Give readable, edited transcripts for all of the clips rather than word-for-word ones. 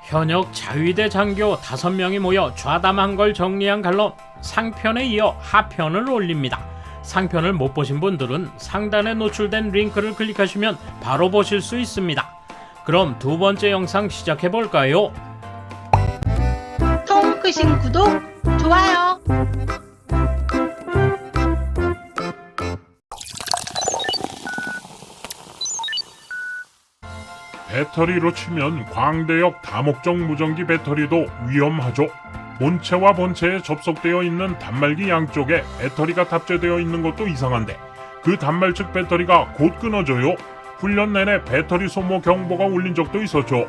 현역 자위대 장교 5명이 모여 좌담한 걸 정리한 칼럼 상편에 이어 하편을 올립니다. 상편을 못 보신 분들은 상단에 노출된 링크를 클릭하시면 바로 보실 수 있습니다. 그럼 두 번째 영상 시작해 볼까요? 통 크신 구독, 좋아요. 배터리로 치면 광대역 다목적 무전기 배터리도 위험하죠. 본체와 본체에 접속되어 있는 단말기 양쪽에 배터리가 탑재되어 있는 것도 이상한데 그 단말 측 배터리가 곧 끊어져요. 훈련 내내 배터리 소모 경보가 울린 적도 있었죠.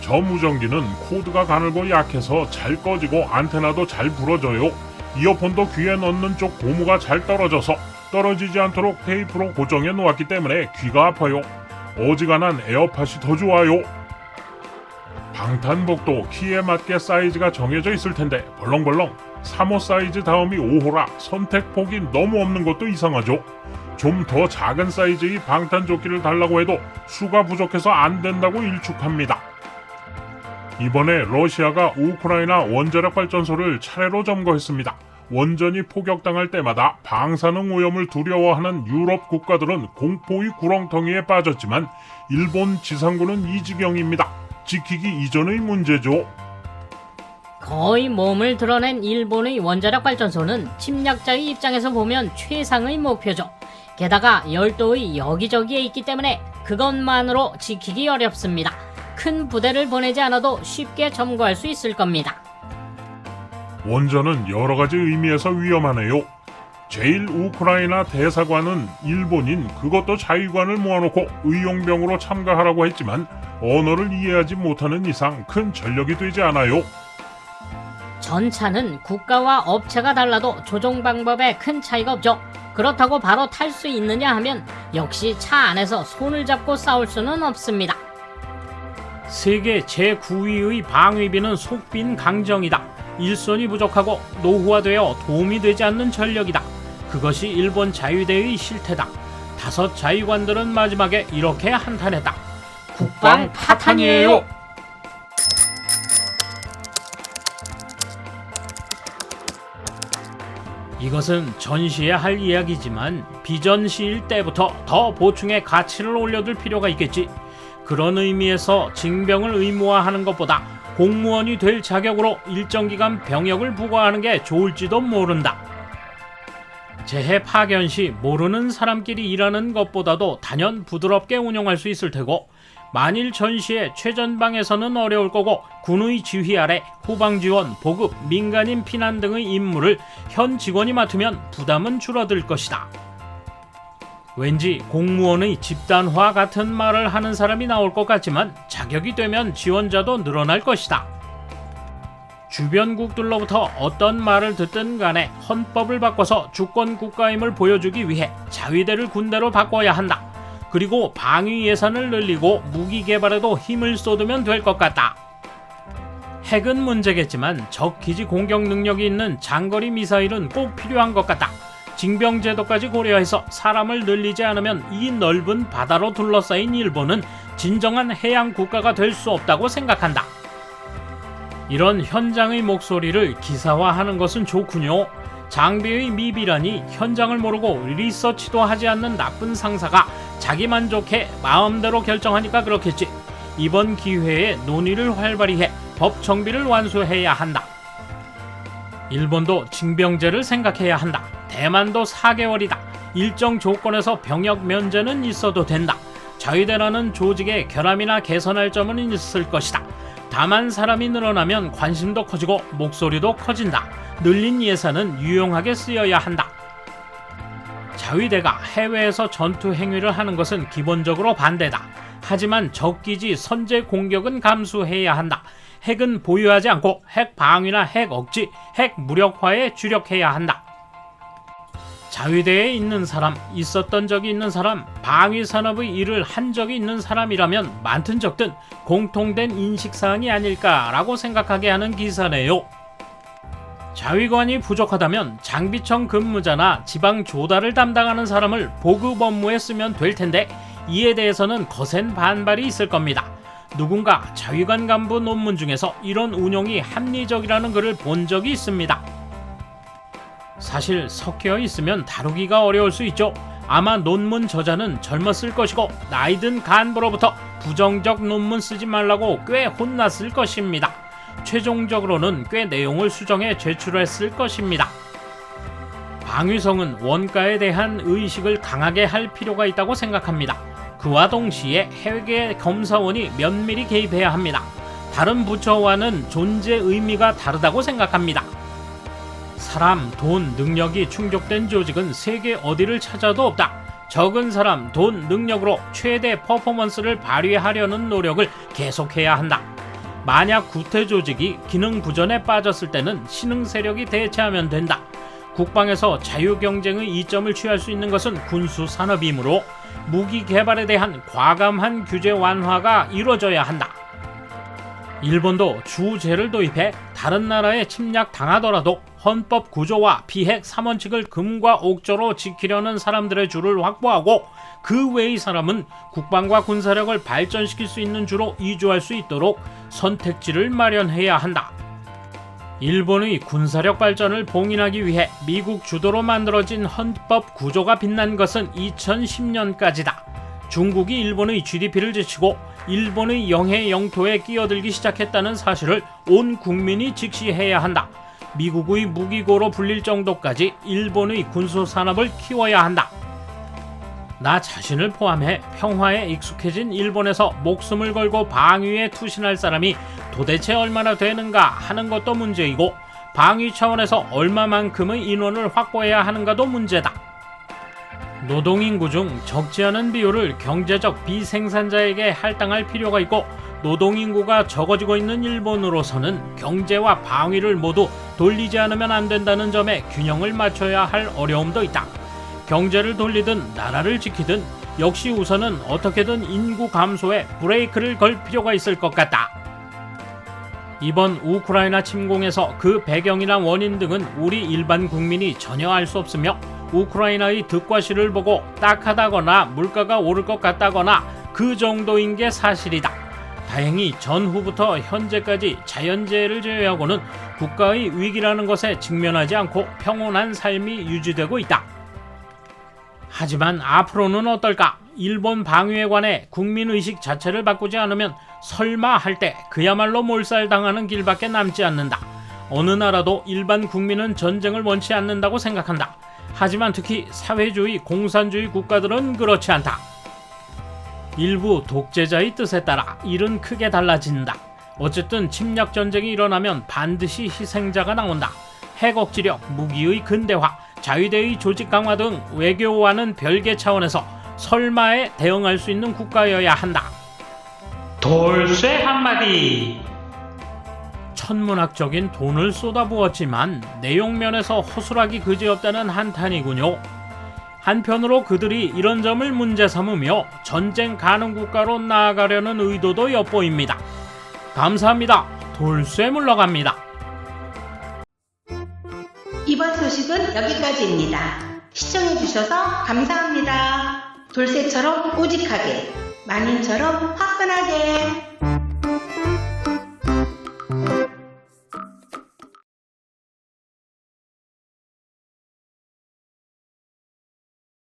저 무전기는 코드가 가늘고 약해서 잘 꺼지고 안테나도 잘 부러져요. 이어폰도 귀에 넣는 쪽 고무가 잘 떨어져서 떨어지지 않도록 테이프로 고정해 놓았기 때문에 귀가 아파요. 어지간한 에어팟이 더 좋아요. 방탄복도 키에 맞게 사이즈가 정해져 있을 텐데 벌렁벌렁 3호 사이즈 다음이 5호라 선택폭이 너무 없는 것도 이상하죠. 좀 더 작은 사이즈의 방탄조끼를 달라고 해도 수가 부족해서 안 된다고 일축합니다. 이번에 러시아가 우크라이나 원자력 발전소를 차례로 점거했습니다. 원전이 포격당할 때마다 방사능 오염을 두려워하는 유럽 국가들은 공포의 구렁텅이에 빠졌지만 일본 지상군은 이 지경입니다. 지키기 이전의 문제죠. 거의 몸을 드러낸 일본의 원자력 발전소는 침략자의 입장에서 보면 최상의 목표죠. 게다가 열도의 여기저기에 있기 때문에 그것만으로 지키기 어렵습니다. 큰 부대를 보내지 않아도 쉽게 점거할 수 있을 겁니다. 원전은 여러 가지 의미에서 위험하네요. 제일 우크라이나 대사관은 일본인 그것도 자위관을 모아놓고 의용병으로 참가하라고 했지만 언어를 이해하지 못하는 이상 큰 전력이 되지 않아요. 전차는 국가와 업체가 달라도 조종 방법에 큰 차이가 없죠. 그렇다고 바로 탈 수 있느냐 하면 역시 차 안에서 손을 잡고 싸울 수는 없습니다. 세계 제9위의 방위비는 속빈 강정이다. 일손이 부족하고 노후화되어 도움이 되지 않는 전력이다. 그것이 일본 자위대의 실태다. 5 자위관들은 마지막에 이렇게 한탄했다. 국방 파탄이에요. 이것은 전시해야 할 이야기지만 비전시일 때부터 더 보충의 가치를 올려둘 필요가 있겠지. 그런 의미에서 징병을 의무화하는 것보다 공무원이 될 자격으로 일정 기간 병역을 부과하는 게 좋을지도 모른다. 재해 파견 시 모르는 사람끼리 일하는 것보다도 단연 부드럽게 운영할 수 있을 테고, 만일 전시에 최전방에서는 어려울 거고 군의 지휘 아래 후방 지원, 보급, 민간인 피난 등의 임무를 현 직원이 맡으면 부담은 줄어들 것이다. 왠지 공무원의 집단화 같은 말을 하는 사람이 나올 것 같지만 자격이 되면 지원자도 늘어날 것이다. 주변국들로부터 어떤 말을 듣든 간에 헌법을 바꿔서 주권 국가임을 보여주기 위해 자위대를 군대로 바꿔야 한다. 그리고 방위 예산을 늘리고 무기 개발에도 힘을 쏟으면 될 것 같다. 핵은 문제겠지만 적 기지 공격 능력이 있는 장거리 미사일은 꼭 필요한 것 같다. 징병 제도까지 고려해서 사람을 늘리지 않으면 이 넓은 바다로 둘러싸인 일본은 진정한 해양 국가가 될 수 없다고 생각한다. 이런 현장의 목소리를 기사화하는 것은 좋군요. 장비의 미비라니 현장을 모르고 리서치도 하지 않는 나쁜 상사가 자기 만족해 마음대로 결정하니까 그렇겠지. 이번 기회에 논의를 활발히 해 법 정비를 완수해야 한다. 일본도 징병제를 생각해야 한다. 대만도 4개월이다. 일정 조건에서 병역 면제는 있어도 된다. 자위대라는 조직에 결함이나 개선할 점은 있을 것이다. 다만 사람이 늘어나면 관심도 커지고 목소리도 커진다. 늘린 예산은 유용하게 쓰여야 한다. 자위대가 해외에서 전투 행위를 하는 것은 기본적으로 반대다. 하지만 적기지 선제 공격은 감수해야 한다. 핵은 보유하지 않고 핵 방위나 핵 억지, 핵 무력화에 주력해야 한다. 자위대에 있는 사람, 있었던 적이 있는 사람, 방위산업의 일을 한 적이 있는 사람이라면 많든 적든 공통된 인식사항이 아닐까라고 생각하게 하는 기사네요. 자위관이 부족하다면 장비청 근무자나 지방 조달을 담당하는 사람을 보급 업무에 쓰면 될 텐데 이에 대해서는 거센 반발이 있을 겁니다. 누군가 자위관 간부 논문 중에서 이런 운용이 합리적이라는 글을 본 적이 있습니다. 사실 섞여 있으면 다루기가 어려울 수 있죠. 아마 논문 저자는 젊었을 것이고 나이 든 간부로부터 부정적 논문 쓰지 말라고 꽤 혼났을 것입니다. 최종적으로는 꽤 내용을 수정해 제출했을 것입니다. 방위성은 원가에 대한 의식을 강하게 할 필요가 있다고 생각합니다. 그와 동시에 해외 검사원이 면밀히 개입해야 합니다. 다른 부처와는 존재 의미가 다르다고 생각합니다. 사람, 돈, 능력이 충족된 조직은 세계 어디를 찾아도 없다. 적은 사람, 돈, 능력으로 최대 퍼포먼스를 발휘하려는 노력을 계속해야 한다. 만약 구태 조직이 기능 부전에 빠졌을 때는 신흥 세력이 대체하면 된다. 국방에서 자유 경쟁의 이점을 취할 수 있는 것은 군수 산업이므로 무기 개발에 대한 과감한 규제 완화가 이루어져야 한다. 일본도 주제를 도입해 다른 나라에 침략 당하더라도 헌법 구조와 비핵 3원칙을 금과 옥조로 지키려는 사람들의 주를 확보하고 그 외의 사람은 국방과 군사력을 발전시킬 수 있는 주로 이주할 수 있도록 선택지를 마련해야 한다. 일본의 군사력 발전을 봉인하기 위해 미국 주도로 만들어진 헌법 구조가 빛난 것은 2010년까지다. 중국이 일본의 GDP를 제치고 일본의 영해 영토에 끼어들기 시작했다는 사실을 온 국민이 직시해야 한다. 미국의 무기고로 불릴 정도까지 일본의 군수산업을 키워야 한다. 나 자신을 포함해 평화에 익숙해진 일본에서 목숨을 걸고 방위에 투신할 사람이 도대체 얼마나 되는가 하는 것도 문제이고 방위 차원에서 얼마만큼의 인원을 확보해야 하는가도 문제다. 노동인구 중 적지 않은 비율을 경제적 비생산자에게 할당할 필요가 있고 노동인구가 적어지고 있는 일본으로서는 경제와 방위를 모두 돌리지 않으면 안 된다는 점에 균형을 맞춰야 할 어려움도 있다. 경제를 돌리든 나라를 지키든 역시 우선은 어떻게든 인구 감소에 브레이크를 걸 필요가 있을 것 같다. 이번 우크라이나 침공에서 그 배경이나 원인 등은 우리 일반 국민이 전혀 알 수 없으며 우크라이나의 득과 실을 보고 딱하다거나 물가가 오를 것 같다거나 그 정도인 게 사실이다. 다행히 전후부터 현재까지 자연재해를 제외하고는 국가의 위기라는 것에 직면하지 않고 평온한 삶이 유지되고 있다. 하지만 앞으로는 어떨까? 일본 방위에 관해 국민의식 자체를 바꾸지 않으면 설마 할 때 그야말로 몰살당하는 길밖에 남지 않는다. 어느 나라도 일반 국민은 전쟁을 원치 않는다고 생각한다. 하지만 특히 사회주의, 공산주의 국가들은 그렇지 않다. 일부 독재자의 뜻에 따라 일은 크게 달라진다. 어쨌든 침략 전쟁이 일어나면 반드시 희생자가 나온다. 핵 억지력, 무기의 근대화, 자위대의 조직 강화 등 외교와는 별개 차원에서 설마에 대응할 수 있는 국가여야 한다. 돌쇠 한마디. 천문학적인 돈을 쏟아부었지만 내용면에서 허술하기 그지없다는 한탄이군요. 한편으로 그들이 이런 점을 문제 삼으며 전쟁 가능 국가로 나아가려는 의도도 엿보입니다. 감사합니다. 돌쇠 물러갑니다. 이번 소식은 여기까지입니다. 시청해주셔서 감사합니다. 돌쇠처럼 우직하게, 만인처럼 화끈하게.